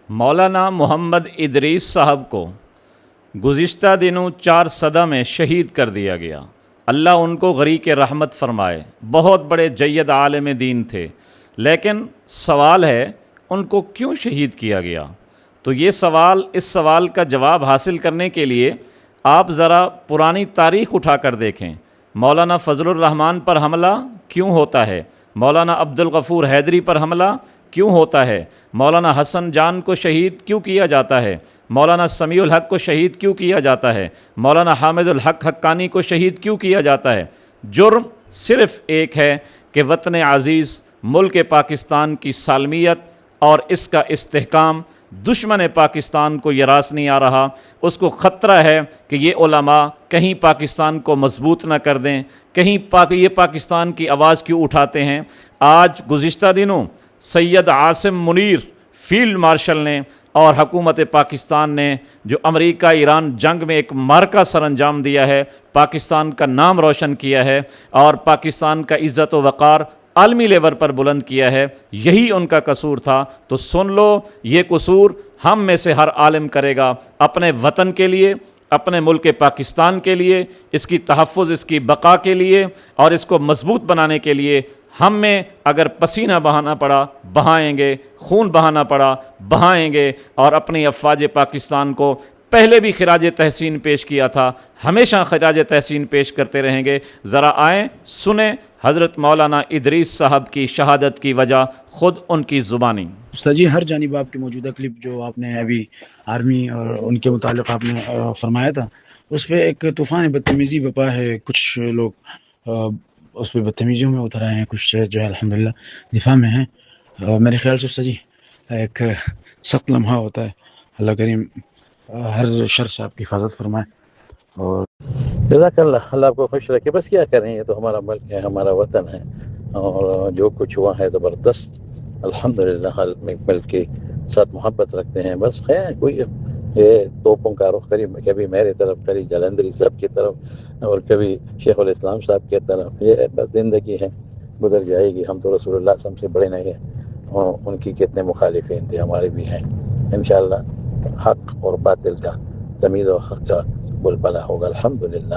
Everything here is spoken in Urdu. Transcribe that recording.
مولانا محمد ادریس صاحب کو گزشتہ دنوں 4 صدہ میں شہید کر دیا گیا۔ اللہ ان کو غریق رحمت فرمائے۔ بہت بڑے جید عالم دین تھے، لیکن سوال ہے ان کو کیوں شہید کیا گیا؟ تو یہ اس سوال کا جواب حاصل کرنے کے لیے آپ ذرا پرانی تاریخ اٹھا کر دیکھیں۔ مولانا فضل الرحمن پر حملہ کیوں ہوتا ہے؟ مولانا عبدالغفور حیدری پر حملہ کیوں ہوتا ہے؟ مولانا حسن جان کو شہید کیوں کیا جاتا ہے؟ مولانا سمیع الحق کو شہید کیوں کیا جاتا ہے؟ مولانا حامد الحق حقانی کو شہید کیوں کیا جاتا ہے؟ جرم صرف ایک ہے کہ وطن عزیز ملک پاکستان کی سالمیت اور اس کا استحکام دشمن پاکستان کو یراس نہیں آ رہا۔ اس کو خطرہ ہے کہ یہ علماء کہیں پاکستان کو مضبوط نہ کر دیں، کہیں یہ پاکستان کی آواز کیوں اٹھاتے ہیں۔ آج گزشتہ دنوں سید عاصم منیر فیلڈ مارشل نے اور حکومت پاکستان نے جو امریکہ ایران جنگ میں ایک معرکہ سر انجام دیا ہے، پاکستان کا نام روشن کیا ہے اور پاکستان کا عزت و وقار عالمی لیول پر بلند کیا ہے، یہی ان کا قصور تھا۔ تو سن لو، یہ قصور ہم میں سے ہر عالم کرے گا اپنے وطن کے لیے، اپنے ملک پاکستان کے لیے، اس کی تحفظ، اس کی بقا کے لیے اور اس کو مضبوط بنانے کے لیے۔ ہم میں اگر پسینہ بہانا پڑا بہائیں گے، خون بہانا پڑا بہائیں گے، اور اپنی افواج پاکستان کو پہلے بھی خراج تحسین پیش کیا تھا، ہمیشہ خراج تحسین پیش کرتے رہیں گے۔ ذرا آئیں سنیں حضرت مولانا ادریس صاحب کی شہادت کی وجہ خود ان کی زبانی۔ جی، ہر جانب آپ کے موجودہ کلپ جو آپ نے ابھی آرمی اور ان کے متعلق آپ نے فرمایا تھا، اس پہ ایک طوفان بدتمیزی بپا ہے۔ کچھ لوگ اس پہ بدتمیزیوں میں اتر آئے ہیں، کچھ جو ہے الحمدللہ دفاع میں ہیں۔ میرے خیال سے جی ایک سخت لمحہ ہوتا ہے۔ اللہ کریم ہر شر سے آپ کی حفاظت فرمائے۔ اور جزاک اللہ، اللہ آپ کو خوش رکھے۔ بس کیا کریں، یہ تو ہمارا ملک ہے، ہمارا وطن ہے، اور جو کچھ ہوا ہے زبردست الحمدللہ۔ ملک کے ساتھ محبت رکھتے ہیں، بس خیر کوئی یہ توپوں کا رخ کبھی میرے طرف، کبھی جلندری صاحب کی طرف، اور کبھی شیخ الاسلام صاحب کی طرف۔ یہ بس زندگی ہے، گزر جائے گی۔ ہم تو رسول اللہ صلی اللہ علیہ وسلم سے بڑے نہیں ہیں، اور ان کی کتنے مخالفین تھے، ہمارے بھی ہیں۔ انشاءاللہ حق اور باطل کا، تمیز و حق کا بلبلہ ہوگا الحمدللہ۔